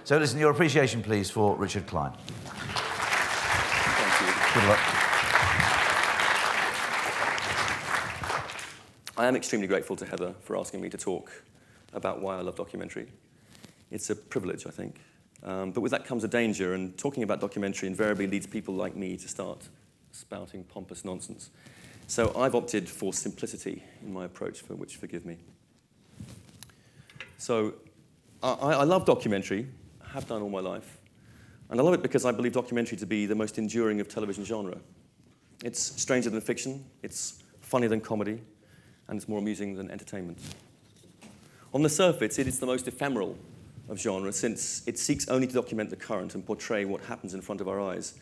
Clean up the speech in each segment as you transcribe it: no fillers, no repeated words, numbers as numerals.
So listen, your appreciation, please, for Richard Klein. Thank you. Good luck. I am extremely grateful to Heather for asking me to talk about why I love documentary. It's a privilege, I think. But with that comes a danger, and talking about documentary invariably leads people like me to start spouting pompous nonsense. So I've opted for simplicity in my approach, for which forgive me. So I love documentary, I have done all my life, and I love it because I believe documentary to be the most enduring of television genre. It's stranger than fiction, it's funnier than comedy, and it's more amusing than entertainment. On the surface, it is the most ephemeral of genre, since it seeks only to document the current and portray what happens in front of our eyes.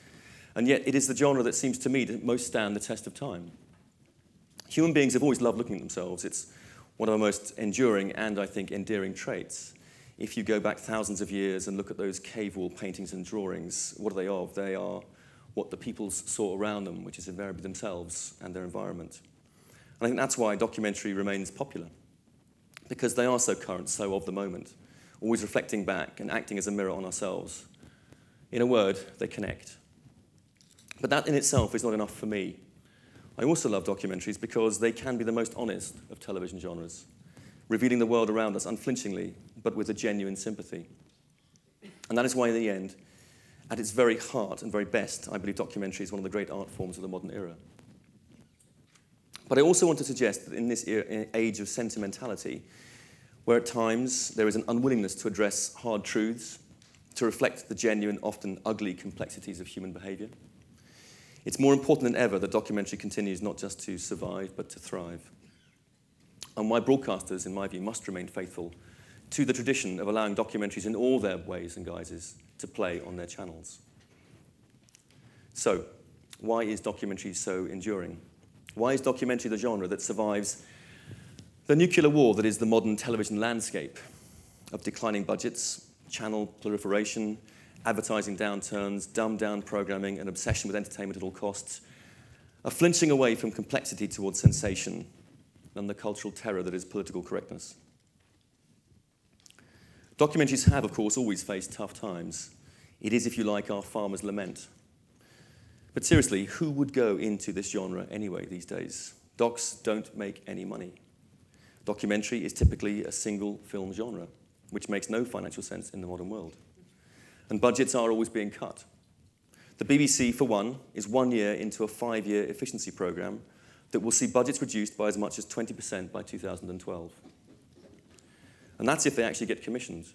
And yet it is the genre that seems to me to most stand the test of time. Human beings have always loved looking at themselves. It's one of our most enduring and, I think, endearing traits. If you go back thousands of years and look at those cave wall paintings and drawings, what are they of? They are what the peoples saw around them, which is invariably themselves and their environment. And I think that's why documentary remains popular, because they are so current, so of the moment, always reflecting back and acting as a mirror on ourselves. In a word, they connect. But that in itself is not enough for me. I also love documentaries because they can be the most honest of television genres, revealing the world around us unflinchingly, but with a genuine sympathy. And that is why, in the end, at its very heart and very best, I believe documentary is one of the great art forms of the modern era. But I also want to suggest that in this age of sentimentality, where at times there is an unwillingness to address hard truths, to reflect the genuine, often ugly complexities of human behavior, it's more important than ever that documentary continues not just to survive, but to thrive. And why broadcasters, in my view, must remain faithful to the tradition of allowing documentaries in all their ways and guises to play on their channels. So, why is documentary so enduring? Why is documentary the genre that survives the nuclear war that is the modern television landscape of declining budgets, channel proliferation, advertising downturns, dumbed-down programming, and obsession with entertainment at all costs, a flinching away from complexity towards sensation, and the cultural terror that is political correctness? Documentaries have, of course, always faced tough times. It is, if you like, our farmer's lament. But seriously, who would go into this genre anyway these days? Docs don't make any money. Documentary is typically a single film genre, which makes no financial sense in the modern world. And budgets are always being cut. The BBC, for one, is 1 year into a 5-year efficiency program that will see budgets reduced by as much as 20% by 2012. And that's if they actually get commissioned.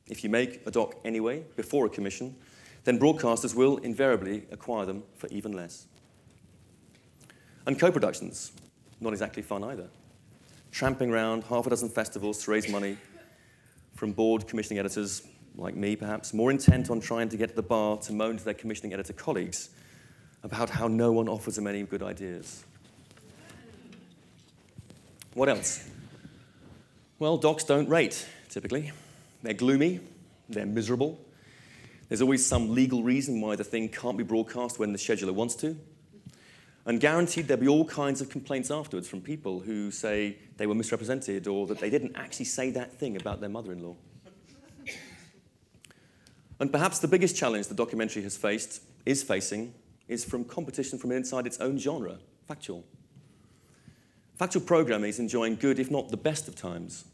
If you make a doc anyway, before a commission, then broadcasters will invariably acquire them for even less. And co-productions, not exactly fun either. Tramping around half a dozen festivals to raise money from bored commissioning editors, like me perhaps, more intent on trying to get to the bar to moan to their commissioning editor colleagues about how no one offers them any good ideas. What else? Well, docs don't rate, typically. They're gloomy, they're miserable. There's always some legal reason why the thing can't be broadcast when the scheduler wants to. And guaranteed there'll be all kinds of complaints afterwards from people who say they were misrepresented or that they didn't actually say that thing about their mother-in-law. And perhaps the biggest challenge the documentary is facing from competition from inside its own genre, factual. Factual programming is enjoying good, if not the best of times.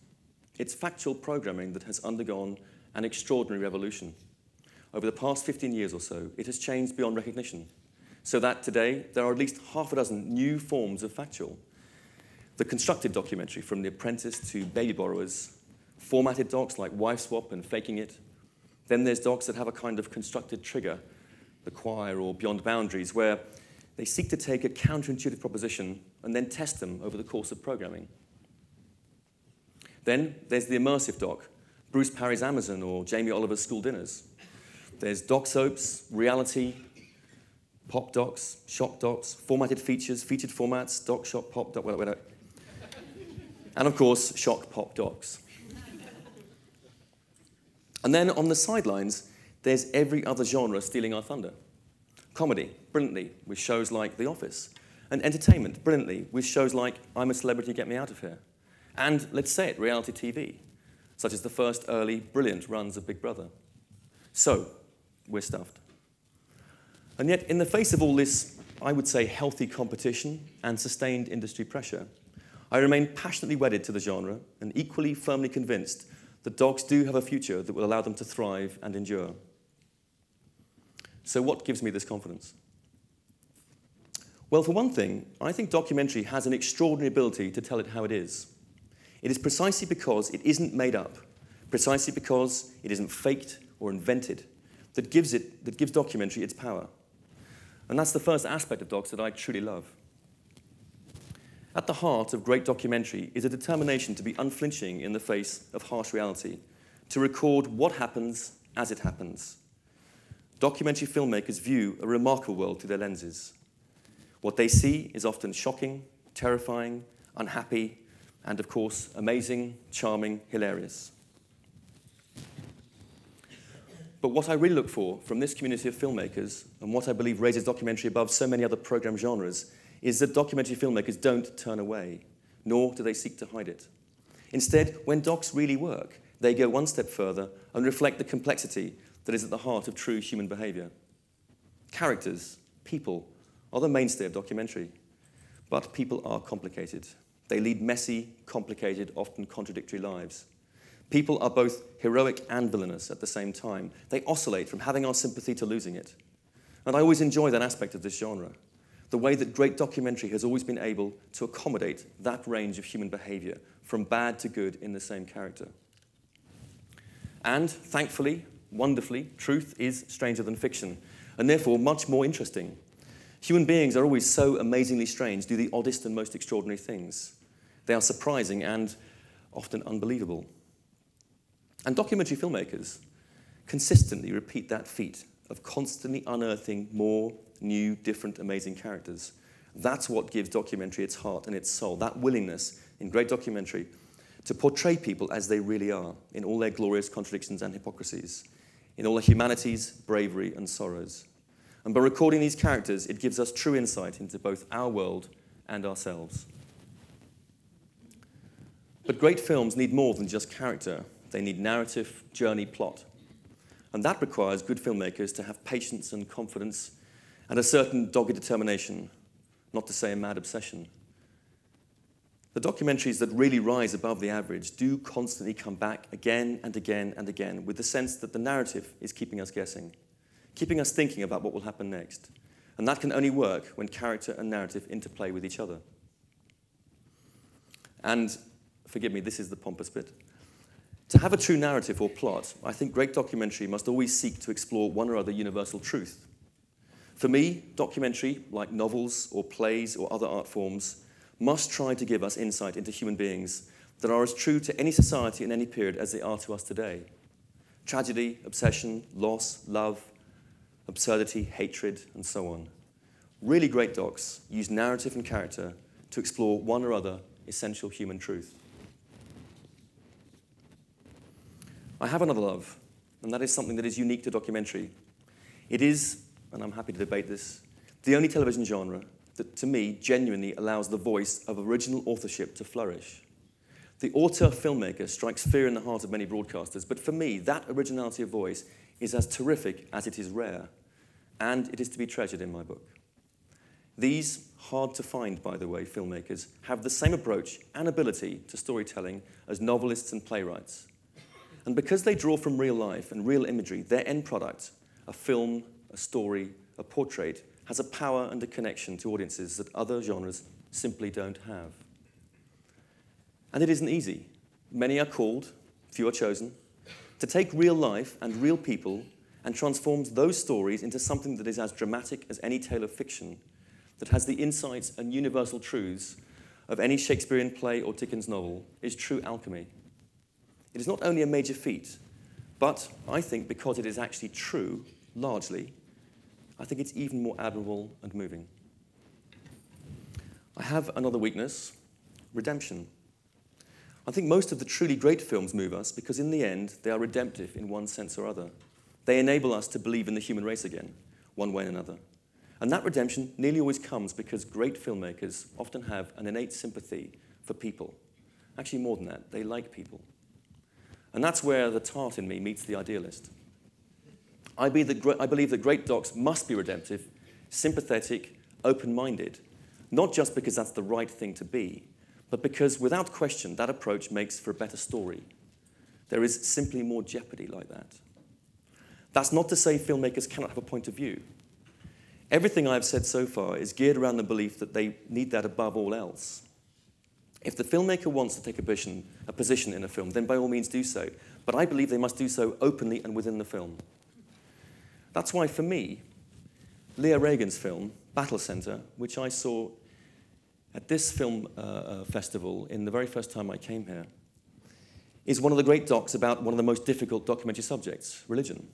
It's factual programming that has undergone an extraordinary revolution. Over the past 15 years or so, it has changed beyond recognition, so that today there are at least half a dozen new forms of factual. The constructed documentary, from The Apprentice to Baby Borrowers, formatted docs like Wife Swap and Faking It. Then there's docs that have a kind of constructed trigger, The Choir or Beyond Boundaries, where they seek to take a counterintuitive proposition and then test them over the course of programming. Then there's the immersive doc, Bruce Parry's Amazon or Jamie Oliver's School Dinners. There's doc soaps, reality, pop docs, shock docs, formatted features, featured formats, doc, shock, pop, doc, whatever. And of course, shock, pop docs. And then on the sidelines, there's every other genre stealing our thunder. Comedy, brilliantly, with shows like The Office. And entertainment, brilliantly, with shows like I'm a Celebrity, Get Me Out of Here. And, let's say it, reality TV, such as the first early, brilliant runs of Big Brother. So, we're stuffed. And yet, in the face of all this, I would say, healthy competition and sustained industry pressure, I remain passionately wedded to the genre and equally firmly convinced that docs do have a future that will allow them to thrive and endure. So what gives me this confidence? Well, for one thing, I think documentary has an extraordinary ability to tell it how it is. It is precisely because it isn't made up, precisely because it isn't faked or invented, that gives documentary its power. And that's the first aspect of docs that I truly love. At the heart of great documentary is a determination to be unflinching in the face of harsh reality, to record what happens as it happens. Documentary filmmakers view a remarkable world through their lenses. What they see is often shocking, terrifying, unhappy, and of course, amazing, charming, hilarious. But what I really look for from this community of filmmakers, and what I believe raises documentary above so many other program genres, is that documentary filmmakers don't turn away, nor do they seek to hide it. Instead, when docs really work, they go one step further and reflect the complexity that is at the heart of true human behavior. Characters, people, are the mainstay of documentary. But people are complicated. They lead messy, complicated, often contradictory lives. People are both heroic and villainous at the same time. They oscillate from having our sympathy to losing it. And I always enjoy that aspect of this genre, the way that great documentary has always been able to accommodate that range of human behavior, from bad to good in the same character. And thankfully, wonderfully, truth is stranger than fiction, and therefore much more interesting. Human beings are always so amazingly strange, do the oddest and most extraordinary things. They are surprising and often unbelievable. And documentary filmmakers consistently repeat that feat of constantly unearthing more new, different, amazing characters. That's what gives documentary its heart and its soul, that willingness in great documentary to portray people as they really are, in all their glorious contradictions and hypocrisies, in all their humanities, bravery, and sorrows. And by recording these characters, it gives us true insight into both our world and ourselves. But great films need more than just character. They need narrative, journey, plot. And that requires good filmmakers to have patience and confidence and a certain dogged determination, not to say a mad obsession. The documentaries that really rise above the average do constantly come back again and again and again with the sense that the narrative is keeping us guessing, keeping us thinking about what will happen next. And that can only work when character and narrative interplay with each other. And, forgive me, this is the pompous bit. To have a true narrative or plot, I think great documentary must always seek to explore one or other universal truth. For me, documentary, like novels or plays or other art forms, must try to give us insight into human beings that are as true to any society in any period as they are to us today. Tragedy, obsession, loss, love, absurdity, hatred, and so on. Really great docs use narrative and character to explore one or other essential human truth. I have another love, and that is something that is unique to documentary. It is, and I'm happy to debate this, the only television genre that, to me, genuinely allows the voice of original authorship to flourish. The auteur-filmmaker strikes fear in the heart of many broadcasters, but for me, that originality of voice is as terrific as it is rare, and it is to be treasured in my book. These hard-to-find, by the way, filmmakers have the same approach and ability to storytelling as novelists and playwrights. And because they draw from real life and real imagery, their end product, a film, a story, a portrait, has a power and a connection to audiences that other genres simply don't have. And it isn't easy. Many are called, few are chosen, to take real life and real people and transforms those stories into something that is as dramatic as any tale of fiction, that has the insights and universal truths of any Shakespearean play or Dickens novel, is true alchemy. It is not only a major feat, but I think because it is actually true, largely, I think it's even more admirable and moving. I have another weakness, redemption. I think most of the truly great films move us because in the end, they are redemptive in one sense or other. They enable us to believe in the human race again, one way or another. And that redemption nearly always comes because great filmmakers often have an innate sympathy for people. Actually, more than that, they like people. And that's where the tart in me meets the idealist. I believe that great docs must be redemptive, sympathetic, open-minded, not just because that's the right thing to be, but because, without question, that approach makes for a better story. There is simply more jeopardy like that. That's not to say filmmakers cannot have a point of view. Everything I've said so far is geared around the belief that they need that above all else. If the filmmaker wants to take a position in a film, then by all means do so. But I believe they must do so openly and within the film. That's why, for me, Leah Reagan's film, Battle Center, which I saw at this film festival in the very first time I came here, is one of the great docs about one of the most difficult documentary subjects, religion.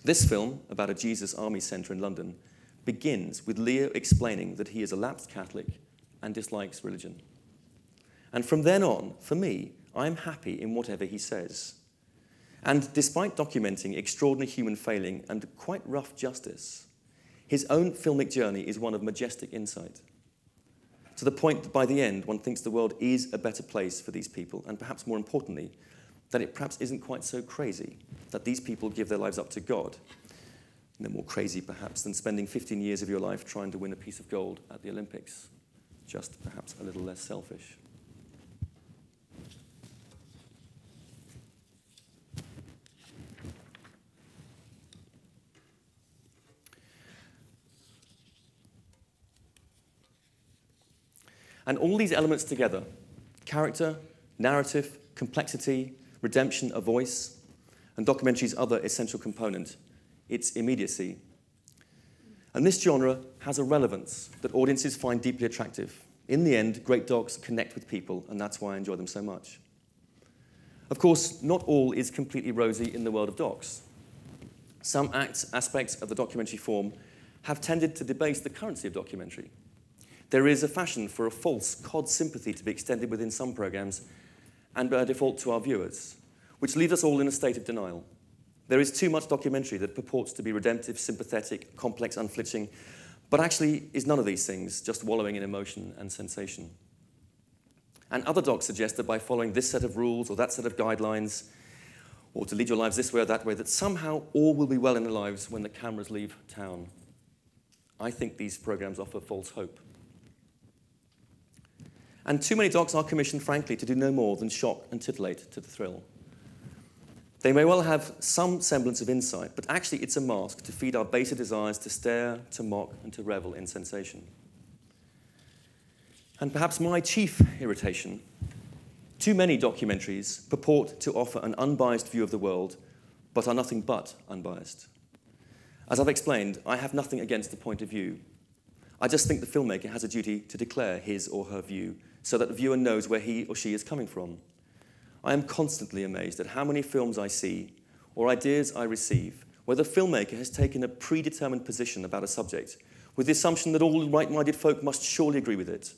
This film, about a Jesus Army Centre in London, begins with Leo explaining that he is a lapsed Catholic and dislikes religion. And from then on, for me, I'm happy in whatever he says. And despite documenting extraordinary human failing and quite rough justice, his own filmic journey is one of majestic insight, to the point that by the end, one thinks the world is a better place for these people, and perhaps more importantly, that it perhaps isn't quite so crazy that these people give their lives up to God. No more crazy, perhaps, than spending 15 years of your life trying to win a piece of gold at the Olympics. Just perhaps a little less selfish. And all these elements together, character, narrative, complexity, redemption, a voice, and documentary's other essential component, its immediacy. And this genre has a relevance that audiences find deeply attractive. In the end, great docs connect with people, and that's why I enjoy them so much. Of course, not all is completely rosy in the world of docs. Some aspects of the documentary form have tended to debase the currency of documentary. There is a fashion for a false cod sympathy to be extended within some programs and by default to our viewers, which leaves us all in a state of denial. There is too much documentary that purports to be redemptive, sympathetic, complex, unflinching, but actually is none of these things, just wallowing in emotion and sensation. And other docs suggest that by following this set of rules or that set of guidelines, or to lead your lives this way or that way, that somehow all will be well in their lives when the cameras leave town. I think these programs offer false hope. And too many docs are commissioned, frankly, to do no more than shock and titillate to the thrill. They may well have some semblance of insight, but actually it's a mask to feed our baser desires to stare, to mock, and to revel in sensation. And perhaps my chief irritation, too many documentaries purport to offer an unbiased view of the world, but are nothing but unbiased. As I've explained, I have nothing against the point of view. I just think the filmmaker has a duty to declare his or her view so that the viewer knows where he or she is coming from. I am constantly amazed at how many films I see or ideas I receive where the filmmaker has taken a predetermined position about a subject with the assumption that all right-minded folk must surely agree with it.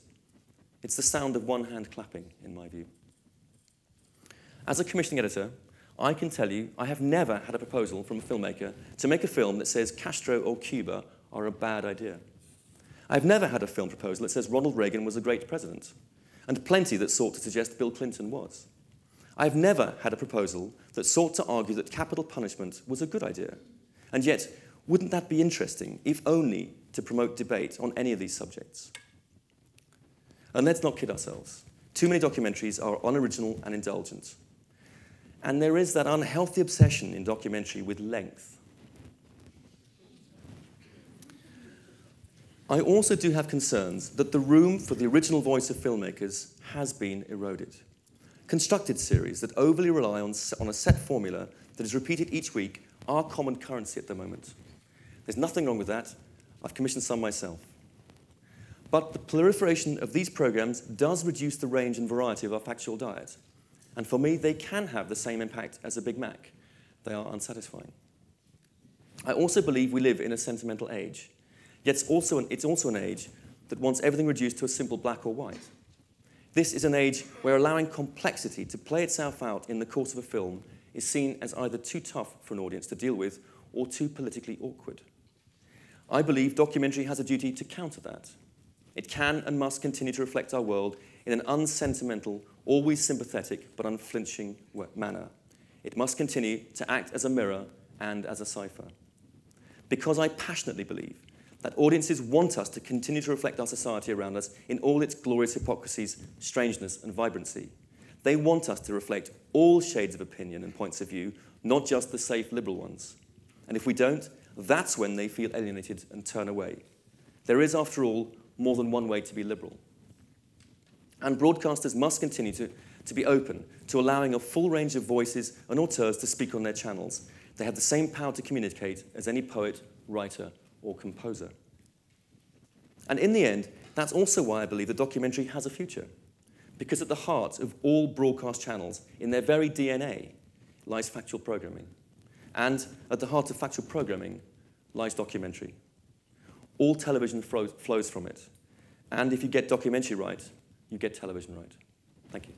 It's the sound of one hand clapping, in my view. As a commissioning editor, I can tell you I have never had a proposal from a filmmaker to make a film that says Castro or Cuba are a bad idea. I've never had a film proposal that says Ronald Reagan was a great president, and plenty that sought to suggest Bill Clinton was. I've never had a proposal that sought to argue that capital punishment was a good idea. And yet, wouldn't that be interesting, if only to promote debate on any of these subjects? And let's not kid ourselves. Too many documentaries are unoriginal and indulgent. And there is that unhealthy obsession in documentary with length. I also do have concerns that the room for the original voice of filmmakers has been eroded. Constructed series that overly rely on a set formula that is repeated each week are common currency at the moment. There's nothing wrong with that. I've commissioned some myself. But the proliferation of these programs does reduce the range and variety of our factual diet. And for me, they can have the same impact as a Big Mac. They are unsatisfying. I also believe we live in a sentimental age. Yet it's also an age that wants everything reduced to a simple black or white. This is an age where allowing complexity to play itself out in the course of a film is seen as either too tough for an audience to deal with or too politically awkward. I believe documentary has a duty to counter that. It can and must continue to reflect our world in an unsentimental, always sympathetic, but unflinching manner. It must continue to act as a mirror and as a cipher. Because I passionately believe that audiences want us to continue to reflect our society around us in all its glorious hypocrisies, strangeness, and vibrancy. They want us to reflect all shades of opinion and points of view, not just the safe liberal ones. And if we don't, that's when they feel alienated and turn away. There is, after all, more than one way to be liberal. And broadcasters must continue to be open to allowing a full range of voices and auteurs to speak on their channels. They have the same power to communicate as any poet, writer, or composer. And in the end, that's also why I believe the documentary has a future. Because at the heart of all broadcast channels, in their very DNA, lies factual programming. And at the heart of factual programming lies documentary. All television flows from it. And if you get documentary right, you get television right. Thank you.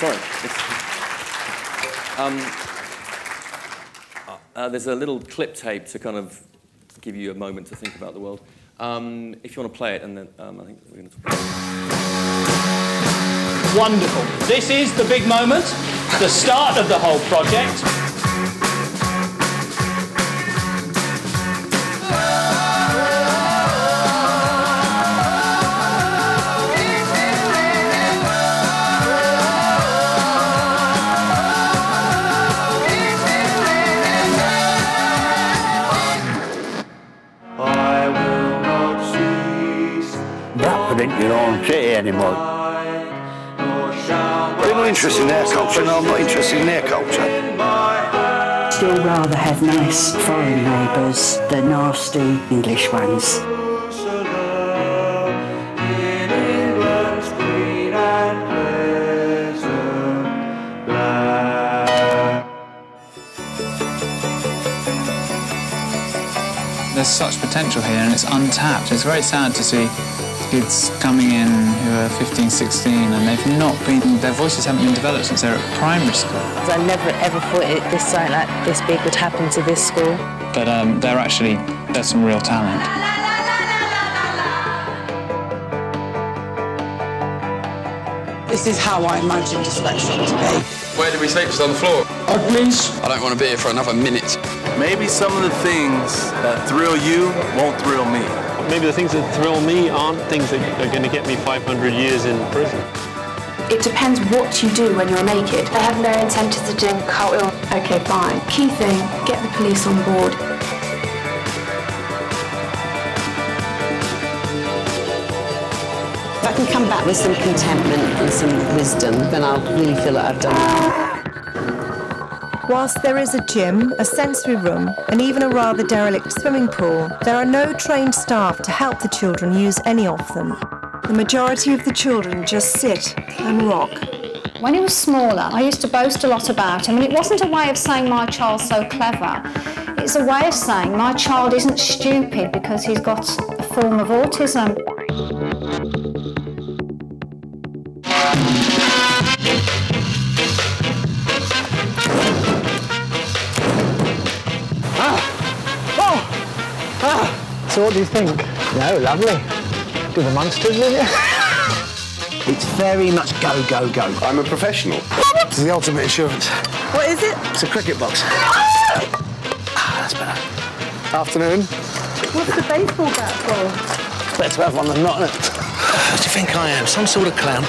Sorry. There's a little clip tape to kind of give you a moment to think about the world. If you want to play it, and then I think we're going to talk about it. Wonderful. This is the big moment, the start of the whole project. Your own city anymore. We're not interested in their culture, and I'm not interested in their culture. Still rather have nice foreign neighbours than nasty English ones. There's such potential here and it's untapped. It's very sad to see kids coming in who are 15, 16 and their voices haven't been developed since they're at primary school. I never ever thought something like this big would happen to this school. But there's some real talent. This is how I imagined a sweatshop to be. Where did we sleep? Just on the floor? Please. I don't want to be here for another minute. Maybe some of the things that thrill you won't thrill me. Maybe the things that thrill me aren't things that are going to get me 500 years in prison. It depends what you do when you're naked. I have no intentions of doing cartwheel. Okay, fine. Key thing, get the police on board. If I can come back with some contentment and some wisdom, then I'll really feel that I've done that. Whilst there is a gym, a sensory room, and even a rather derelict swimming pool, there are no trained staff to help the children use any of them. The majority of the children just sit and rock. When he was smaller, I used to boast a lot about him, and it wasn't a way of saying my child's so clever. It's a way of saying my child isn't stupid because he's got a form of autism. So what do you think? No, lovely. Do the monsters with you? It's very much go, go, go. I'm a professional. It's the ultimate insurance. What is it? It's a cricket box. That's better. Afternoon. What's the baseball bat for? It's better to have one than not, isn't it? What do you think I am? Some sort of clown?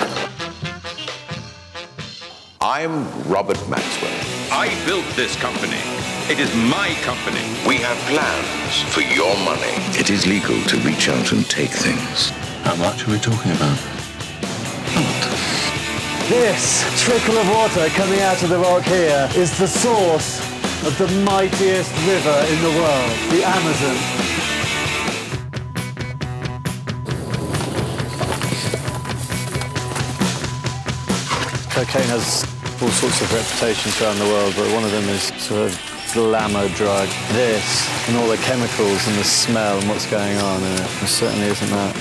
I'm Robert Maxwell. I built this company. It is my company. We have plans for your money. It is legal to reach out and take things. How much are we talking about? This trickle of water coming out of the rock here is the source of the mightiest river in the world, the Amazon. Cocaine has all sorts of reputations around the world, but one of them is sort of glamour drug. This, and all the chemicals and the smell and what's going on in it, it certainly isn't that.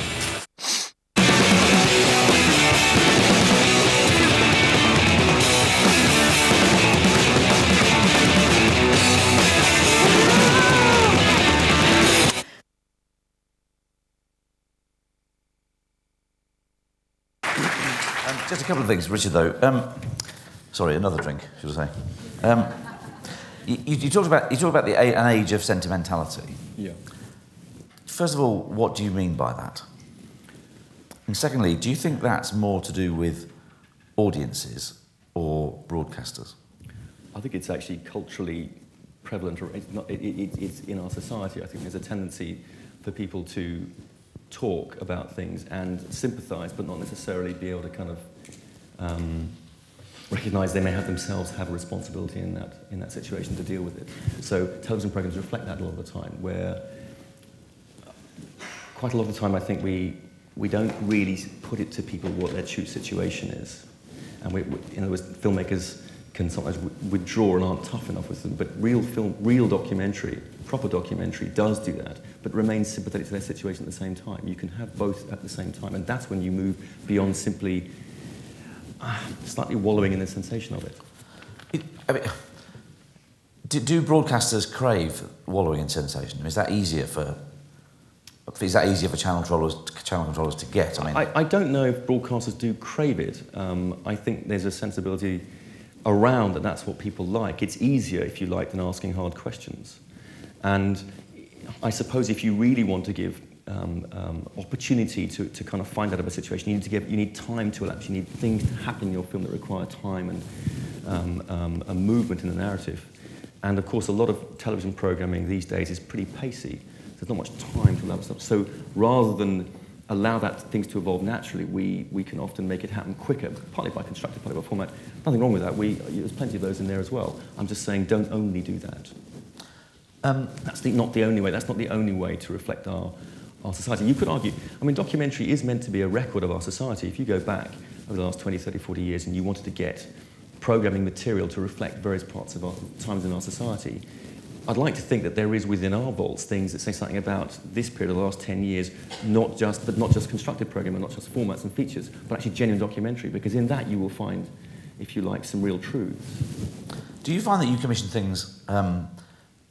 a couple of things, Richard, though. Sorry, another drink, should I say. You talked about an age of sentimentality. Yeah. First of all, what do you mean by that? And secondly, do you think that's more to do with audiences or broadcasters? I think it's actually culturally prevalent. It's in our society. I think there's a tendency for people to talk about things and sympathise, but not necessarily be able to kind of recognise they may have themselves have a responsibility in that situation to deal with it. So television programmes reflect that a lot of the time, where quite a lot of the time I think we don't really put it to people what their true situation is. And in other words, filmmakers can sometimes withdraw and aren't tough enough with them, but real documentary, proper documentary does do that, but remains sympathetic to their situation at the same time. You can have both at the same time, and that's when you move beyond simply slightly wallowing in the sensation of it. Do broadcasters crave wallowing in sensation? Is that easier for channel controllers to get? I don't know if broadcasters do crave it. I think there's a sensibility around that that's what people like. It's easier, if you like, than asking hard questions. And I suppose if you really want to give opportunity to kind of find out of a situation, you need time to elapse. You need things to happen in your film that require time and a movement in the narrative. And of course, a lot of television programming these days is pretty pacey. There's not much time to allow stuff. So rather than allow things to evolve naturally, we can often make it happen quicker, partly by constructed, partly by format. Nothing wrong with that. There's plenty of those in there as well. I'm just saying, don't only do that. That's not the only way. That's not the only way to reflect our society. You could argue, documentary is meant to be a record of our society. If you go back over the last 20, 30, 40 years and you wanted to get programming material to reflect various parts of our times in our society, I'd like to think that there is within our vaults things that say something about this period of the last 10 years, not just constructed programming, not just formats and features, but actually genuine documentary, because in that you will find, if you like, some real truths. Do you find that you commission things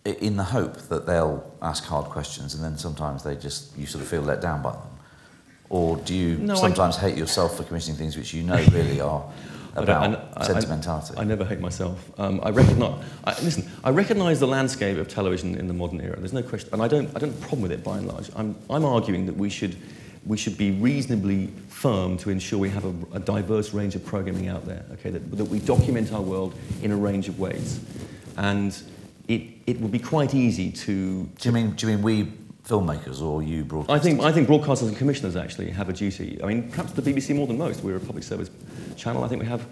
in the hope that they'll ask hard questions and then sometimes you sort of feel let down by them? Or do you sometimes hate yourself for commissioning things which you know really are about sentimentality? I never hate myself. I recognise the landscape of television in the modern era. There's no question, and I don't have a problem with it by and large. I'm arguing that we should be reasonably firm to ensure we have a diverse range of programming out there. Okay, that we document our world in a range of ways, and it would be quite easy to. Do you mean we filmmakers or you broadcasters? I think broadcasters and commissioners actually have a duty. Perhaps the BBC more than most. We're a public service channel. I think we have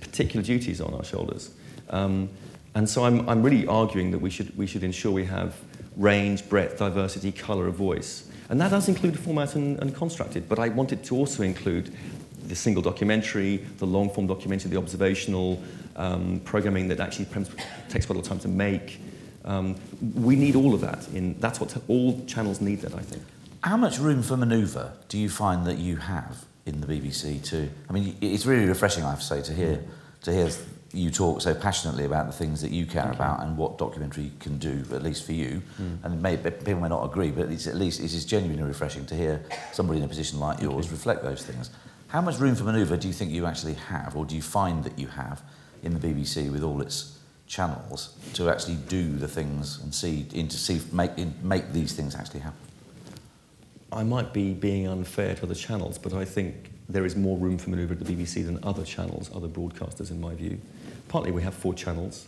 particular duties on our shoulders, and so I'm really arguing that we should ensure we have range, breadth, diversity, colour of voice, and that does include format and constructed. But I want it to also include the single documentary, the long-form documentary, the observational programming that actually takes quite a lot of time to make. We need all of that. That's what all channels need. That I think. How much room for manoeuvre do you find that you have in the BBC to? It's really refreshing, I have to say, to hear you talk so passionately about the things that you care about and what documentary can do, at least for you. And people may not agree, but it is genuinely refreshing to hear somebody in a position like yours reflect those things. How much room for manoeuvre do you think you actually have, or do you find that you have in the BBC with all its channels to actually do the things and make these things actually happen? I might be being unfair to other channels, but I think there is more room for manoeuvre at the BBC than other channels, other broadcasters, in my view. Partly we have 4 channels.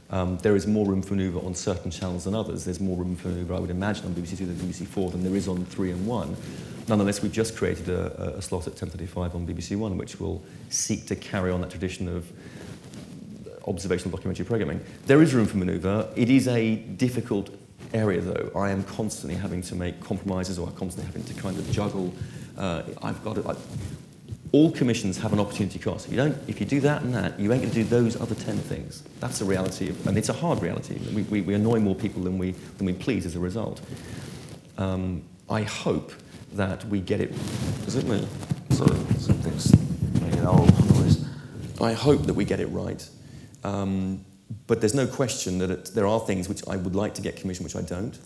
There is more room for manoeuvre on certain channels than others. There's more room for manoeuvre, I would imagine, on BBC 2 than BBC 4 than there is on 3 and 1. Nonetheless, we've just created a slot at 10:35 on BBC 1, which will seek to carry on that tradition of observational documentary programming. There is room for manoeuvre. It is a difficult area, though. I am constantly having to make compromises, or I'm constantly having to kind of juggle. All commissions have an opportunity cost. If you do that and that, you ain't going to do those other 10 things. That's the reality, and it's a hard reality. We annoy more people than we please as a result. I hope that we get it. Is it me? Sorry, something's making an old noise. I hope that we get it right. But there's no question that there are things which I would like to get commissioned, which I don't.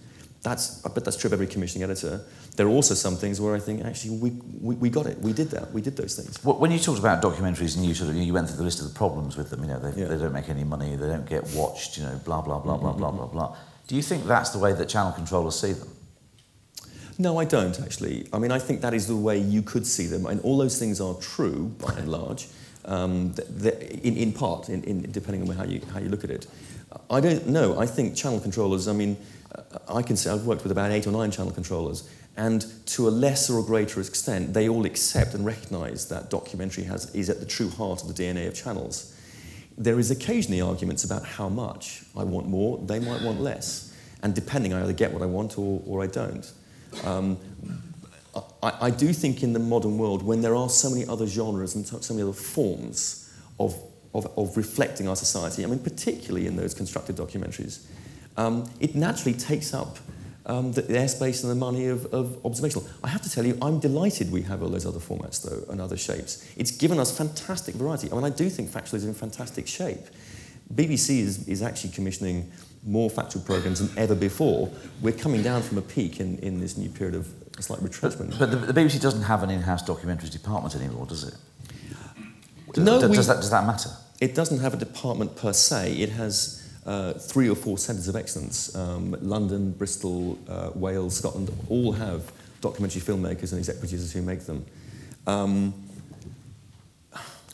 I bet that's true of every commissioning editor. There are also some things where I think, actually, we got it. We did that. We did those things. When you talked about documentaries and you went through the list of the problems with them, they don't make any money, they don't get watched, blah, blah, blah, blah, blah, blah, blah. Do you think that's the way that channel controllers see them? No, I don't, actually. I mean, I think that is the way you could see them, and all those things are true, by and large, in part, depending on how you look at it. I don't know. I think channel controllers, I mean, I can say I've worked with about 8 or 9 channel controllers, and to a lesser or greater extent, they all accept and recognise that documentary is at the true heart of the DNA of channels. There is occasionally arguments about how much. I want more, they might want less. And depending, I either get what I want or I don't. I do think in the modern world, when there are so many other genres and so many other forms of reflecting our society, I mean, particularly in those constructed documentaries, it naturally takes up the airspace and the money of observational. I have to tell you, I'm delighted we have all those other formats, though, and other shapes. It's given us fantastic variety. I mean, I do think factual is in fantastic shape. BBC is actually commissioning more factual programmes than ever before. We're coming down from a peak in this new period of slight retrenchment. But the BBC doesn't have an in-house documentaries department anymore, does it? No, does that matter? It doesn't have a department per se. It has 3 or 4 centres of excellence. London, Bristol, Wales, Scotland all have documentary filmmakers and exec producers who make them.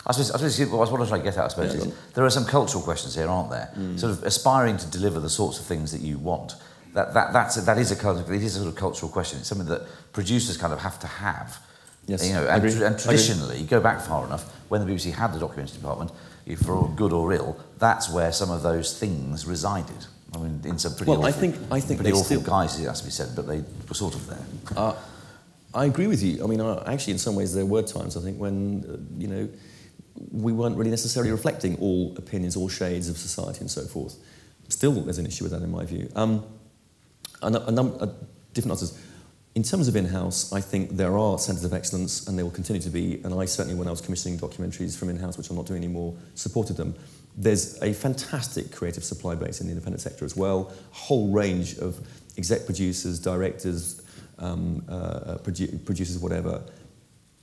I suppose what I was trying to get at, is there are some cultural questions here, aren't there? Sort of aspiring to deliver the sorts of things that you want. That is a sort of cultural question. It's something that producers kind of have to have. Yes, and traditionally, go back far enough, when the BBC had the documentary department, for good or ill, that's where some of those things resided. I mean, in some pretty awful guises, it has to be said, but they were sort of there. I agree with you. I mean, actually, in some ways, there were times, I think, when, we weren't really necessarily reflecting all opinions, all shades of society and so forth. Still, there's an issue with that, in my view. Different answers. In terms of in-house, I think there are centres of excellence, and they will continue to be, and I certainly, when I was commissioning documentaries from in-house, which I'm not doing anymore, supported them. There's a fantastic creative supply base in the independent sector as well, a whole range of exec producers, directors, producers, whatever,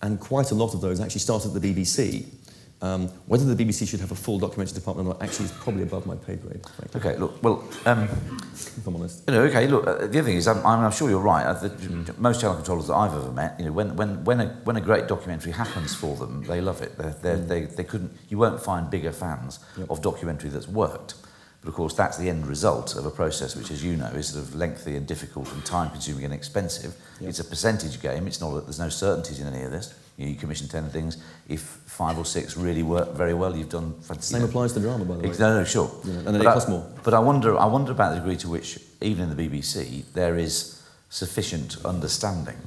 and quite a lot of those actually started at the BBC. Whether the BBC should have a full documentary department or not actually is probably above my pay grade, frankly. Okay, look, well... if I'm honest. Okay, look, the other thing is, I'm sure you're right. Most channel controllers that I've ever met, when a great documentary happens for them, they love it. They couldn't... You won't find bigger fans of documentary that's worked. But of course, that's the end result of a process which, as you know, is sort of lengthy and difficult and time-consuming and expensive. Yep. It's a percentage game. It's not. There's no certainties in any of this. You commission 10 things. If 5 or 6 really work very well, you've done fantastic. Same applies to drama, by the way. No, sure. And then it costs more. But I wonder about the degree to which, even in the BBC, there is sufficient understanding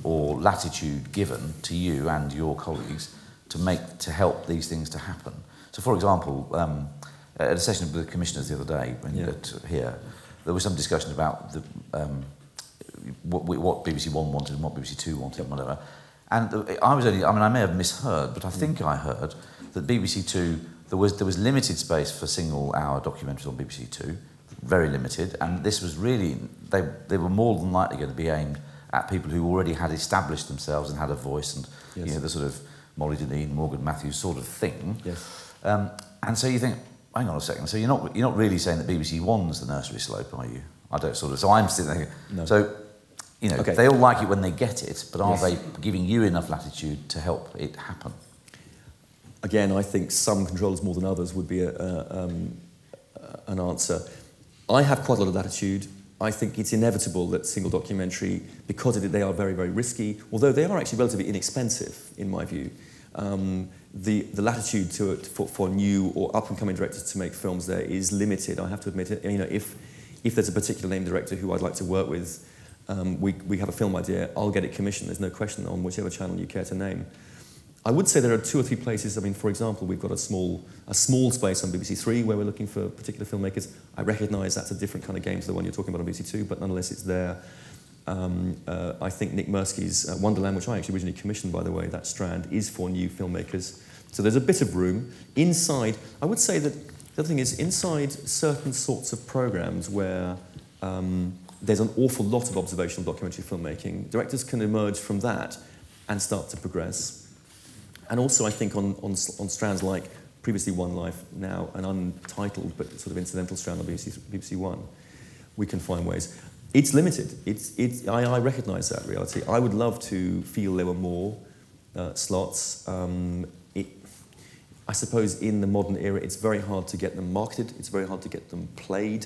or latitude given to you and your colleagues to help these things to happen. So, for example, at a session with the commissioners the other day here, there was some discussion about what BBC One wanted and what BBC Two wanted and whatever. And I may have misheard, but I think I heard that BBC Two, there was limited space for single-hour documentaries on BBC Two, very limited, and this was really, they were more than likely going to be aimed at people who already had established themselves and had a voice and the sort of Molly Deneen, Morgan Matthews sort of thing. Yes. And so you think, hang on a second, so you're not really saying that BBC One's the nursery slope, are you? I don't sort of, so I'm still thinking, no. So, they all like it when they get it, but are they giving you enough latitude to help it happen? Again, I think some controllers more than others would be an answer. I have quite a lot of latitude. I think it's inevitable that single documentary, because they are very, very risky, although they are actually relatively inexpensive, in my view. The latitude for new or up-and-coming directors to make films there is limited, I have to admit it. If there's a particular name director who I'd like to work with, we have a film idea, I'll get it commissioned, there's no question, on whichever channel you care to name. I would say there are 2 or 3 places. I mean, for example, we've got a small space on BBC Three where we're looking for particular filmmakers. I recognise that's a different kind of game to the one you're talking about on BBC Two, but nonetheless it's there. I think Nick Mirsky's Wonderland, which I actually originally commissioned, by the way, that strand, is for new filmmakers. So there's a bit of room. Inside, I would say that the other thing is, inside certain sorts of programmes where there's an awful lot of observational documentary filmmaking. Directors can emerge from that and start to progress. And also, I think on strands like Previously One Life, now an untitled but sort of incidental strand on BBC One, we can find ways. It's limited. I recognise that reality. I would love to feel there were more slots. I suppose in the modern era, it's very hard to get them marketed. It's very hard to get them played.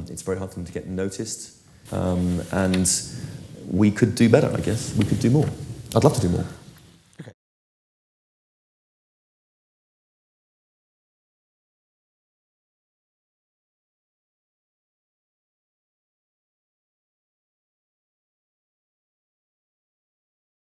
It's very hard for them to get noticed. And we could do better, I guess. We could do more. I'd love to do more.